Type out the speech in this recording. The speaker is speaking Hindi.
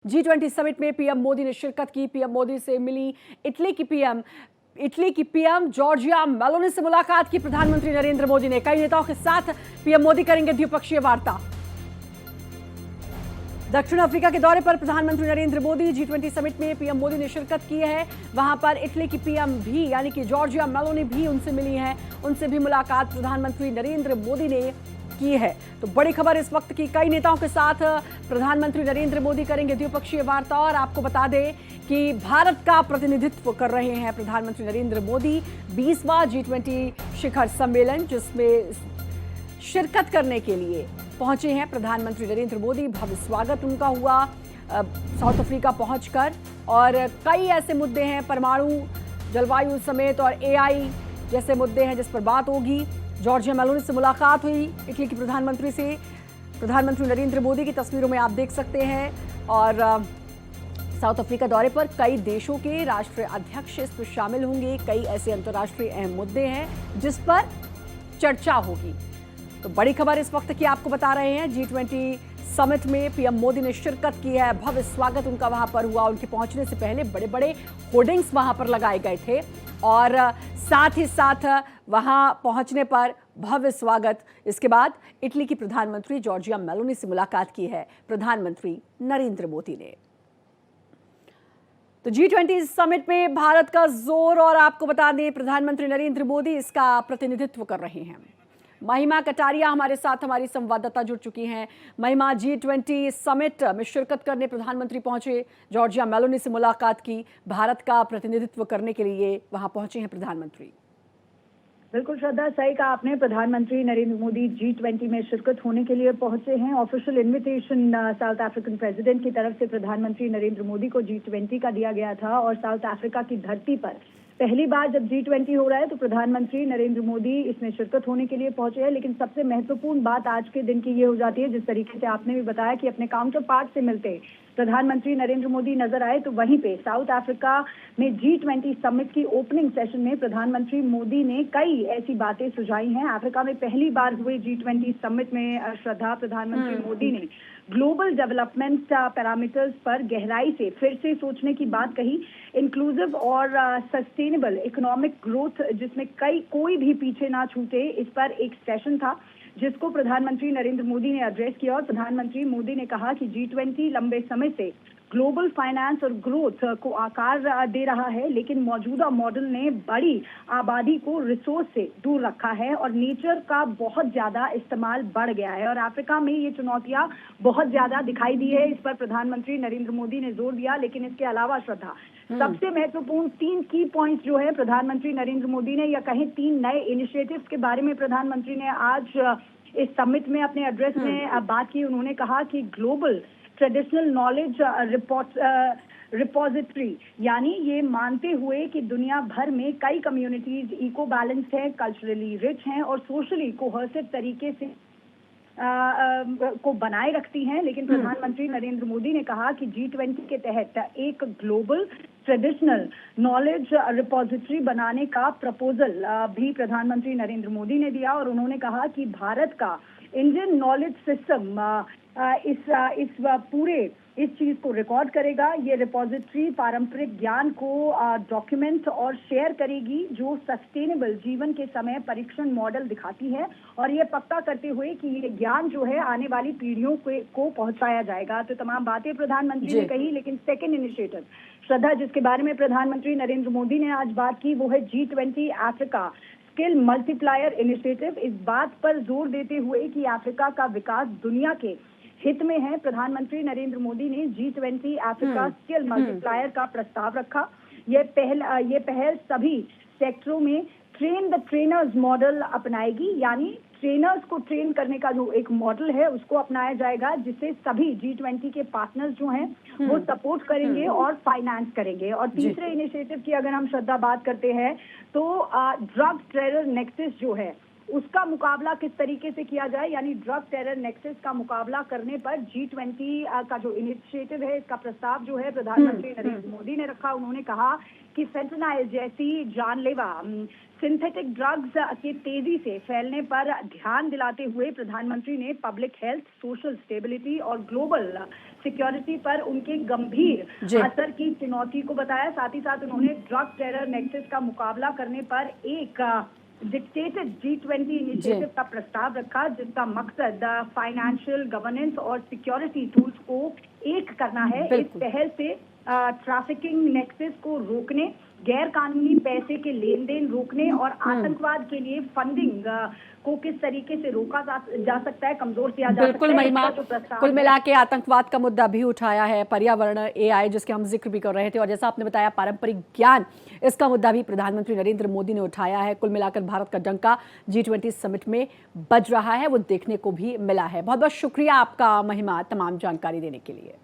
G20 समिट में पीएम मोदी ने शिरकत की। पीएम मोदी से मिली इटली की पीएम जॉर्जिया मेलोनी से मुलाकात की प्रधानमंत्री नरेंद्र मोदी ने। कई नेताओं के साथ पीएम मोदी करेंगे द्विपक्षीय वार्ता। दक्षिण अफ्रीका के दौरे पर प्रधानमंत्री नरेंद्र मोदी। G20 समिट में पीएम मोदी ने शिरकत की है। वहां पर इटली की पीएम भी यानी कि जॉर्जिया मेलोनी भी उनसे मिली है। उनसे भी मुलाकात प्रधानमंत्री नरेंद्र मोदी ने की है। तो बड़ी खबर इस वक्त की, कई नेताओं के साथ प्रधानमंत्री नरेंद्र मोदी करेंगे द्विपक्षीय वार्ता। और आपको बता दें कि भारत का प्रतिनिधित्व कर रहे हैं प्रधानमंत्री नरेंद्र मोदी। 20वां G20 शिखर सम्मेलन जिसमें शिरकत करने के लिए पहुंचे हैं प्रधानमंत्री नरेंद्र मोदी। भव्य स्वागत उनका हुआ साउथ अफ्रीका पहुंचकर। और कई ऐसे मुद्दे हैं, परमाणु, जलवायु समेत और AI जैसे मुद्दे हैं जिस पर बात होगी। जॉर्जिया मेलोनी से मुलाकात हुई इटली के प्रधानमंत्री से। प्रधानमंत्री नरेंद्र मोदी की तस्वीरों में आप देख सकते हैं। और साउथ अफ्रीका दौरे पर कई देशों के राष्ट्रीय अध्यक्ष इस पर शामिल होंगे। कई ऐसे अंतर्राष्ट्रीय अहम मुद्दे हैं जिस पर चर्चा होगी। तो बड़ी खबर इस वक्त की आपको बता रहे हैं। G20 समिट में पीएम मोदी ने शिरकत की है। भव्य स्वागत उनका वहां पर हुआ। उनके पहुंचने से पहले बड़े बड़े होर्डिंग्स वहां पर लगाए गए थे और साथ ही साथ वहां पहुंचने पर भव्य स्वागत। इसके बाद इटली की प्रधानमंत्री जॉर्जिया मेलोनी से मुलाकात की है प्रधानमंत्री नरेंद्र मोदी ने। तो G20 समिट में भारत का जोर, और आपको बता दें प्रधानमंत्री नरेंद्र मोदी इसका प्रतिनिधित्व कर रहे हैं। महिमा कटारिया हमारे साथ, हमारी संवाददाता जुड़ चुकी हैं। महिमा, G20 समिट में शिरकत करने प्रधानमंत्री पहुंचे, जॉर्जिया मेलोनी से मुलाकात की, भारत का प्रतिनिधित्व करने के लिए वहां पहुंचे हैं प्रधानमंत्री। बिल्कुल श्रद्धा, सही कहा आपने। प्रधानमंत्री नरेंद्र मोदी G20 में शिरकत होने के लिए पहुंचे हैं। Official invitation south African president की तरफ से प्रधानमंत्री नरेंद्र मोदी को G20 का दिया गया था। और साउथ अफ्रीका की धरती पर पहली बार जब G20 हो रहा है तो प्रधानमंत्री नरेंद्र मोदी इसमें शिरकत होने के लिए पहुंचे हैं। लेकिन सबसे महत्वपूर्ण बात आज के दिन की ये हो जाती है, जिस तरीके से आपने भी बताया कि अपने काउंटर पार्ट से मिलते प्रधानमंत्री नरेंद्र मोदी नजर आए, तो वहीं पे साउथ अफ्रीका में G20 समिट की ओपनिंग सेशन में प्रधानमंत्री मोदी ने कई ऐसी बातें सुझाई हैं। अफ्रीका में पहली बार हुए G20 समिट में श्रद्धा, प्रधानमंत्री मोदी ने ग्लोबल डेवलपमेंट पैरामीटर्स पर गहराई से फिर से सोचने की बात कही। इंक्लूसिव और सस्टेनेबल इकोनॉमिक ग्रोथ, जिसमें कोई भी पीछे ना छूटे, इस पर एक सेशन था जिसको प्रधानमंत्री नरेंद्र मोदी ने एड्रेस किया। और प्रधानमंत्री मोदी ने कहा कि G20 लंबे समय से ग्लोबल फाइनेंस और ग्रोथ को आकार दे रहा है, लेकिन मौजूदा मॉडल ने बड़ी आबादी को रिसोर्स से दूर रखा है और नेचर का बहुत ज्यादा इस्तेमाल बढ़ गया है। और अफ्रीका में ये चुनौतियां बहुत ज्यादा दिखाई दी है। इस पर प्रधानमंत्री नरेंद्र मोदी ने जोर दिया। लेकिन इसके अलावा श्रद्धा, सबसे महत्वपूर्ण 3 की पॉइंट्स जो है प्रधानमंत्री नरेंद्र मोदी ने, या कहें 3 नए इनिशिएटिव्स के बारे में प्रधानमंत्री ने आज इस समिट में अपने एड्रेस में बात की। उन्होंने कहा कि ग्लोबल ट्रेडिशनल नॉलेज रिपोजिटरी, यानी ये मानते हुए कि दुनिया भर में कई कम्युनिटीज इको बैलेंस्ड है, कल्चरली रिच हैं और सोशली कोहर्सिव तरीके से को बनाए रखती हैं। लेकिन प्रधानमंत्री नरेंद्र मोदी ने कहा कि G20 के तहत एक ग्लोबल ट्रेडिशनल नॉलेज रिपोजिटरी बनाने का प्रपोजल भी प्रधानमंत्री नरेंद्र मोदी ने दिया। और उन्होंने कहा कि भारत का इंडियन नॉलेज सिस्टम इस चीज को रिकॉर्ड करेगा। ये रिपोजिटरी पारंपरिक ज्ञान को डॉक्यूमेंट और शेयर करेगी, जो सस्टेनेबल जीवन के समय परीक्षण मॉडल दिखाती है, और ये पक्का करते हुए कि ये ज्ञान जो है आने वाली पीढ़ियों को पहुंचाया जाएगा। तो तमाम बातें प्रधानमंत्री ने कही। लेकिन सेकेंड इनिशिएटिव श्रद्धा, जिसके बारे में प्रधानमंत्री नरेंद्र मोदी ने आज बात की, वो है G20 Africa skill multiplier initiative. इस बात पर जोर देते हुए कि अफ्रीका का विकास दुनिया के हित में है, प्रधानमंत्री नरेंद्र मोदी ने G20 अफ्रीका स्किल मल्टीप्लायर का प्रस्ताव रखा। ये पहल सभी सेक्टरों में ट्रेन द ट्रेनर्स मॉडल अपनाएगी, यानी ट्रेनर्स को ट्रेन करने का जो एक मॉडल है उसको अपनाया जाएगा, जिससे सभी G20 के पार्टनर्स जो हैं वो सपोर्ट करेंगे और फाइनेंस करेंगे। और तीसरे इनिशिएटिव की अगर हम श्रद्धा बात करते हैं तो ड्रग टेरर नेक्सस जो है उसका मुकाबला किस तरीके से किया जाए, यानी ड्रग टेरर नेक्सस का मुकाबला करने पर G20 का जो इनिशिएटिव है, इसका प्रस्ताव जो है प्रधानमंत्री नरेंद्र मोदी ने रखा। उन्होंने कहा कि फेंटेनाइल जैसी जानलेवा सिंथेटिक ड्रग्स के तेजी से फैलने पर ध्यान दिलाते हुए प्रधानमंत्री ने पब्लिक हेल्थ, सोशल स्टेबिलिटी और ग्लोबल सिक्योरिटी पर उनके गंभीर असर की चुनौती को बताया। साथ ही साथ उन्होंने ड्रग टेरर नेक्सस का मुकाबला करने पर एक डिक्टेटेड G20 इनिशिएटिव का प्रस्ताव रखा, जिसका मकसद फाइनेंशियल गवर्नेंस और सिक्योरिटी टूल्स को एक करना है। इस पहल से ट्रैफिकिंग नेक्सस को रोकने, गैर कानूनी पैसे के लेन देन रोकने और आतंकवाद के लिए फंडिंग को किस तरीके से रोका जा सकता है, कमजोर किया जा सकता है। बिल्कुल महिमा, कुल मिला के आतंकवाद का मुद्दा भी उठाया है, पर्यावरण, AI जिसके हम जिक्र भी कर रहे थे, और जैसा आपने बताया पारंपरिक ज्ञान, इसका मुद्दा भी प्रधानमंत्री नरेंद्र मोदी ने उठाया है। कुल मिलाकर भारत का डंका G20 समिट में बज रहा है, वो देखने को भी मिला है। बहुत बहुत शुक्रिया आपका महिमा, तमाम जानकारी देने के लिए।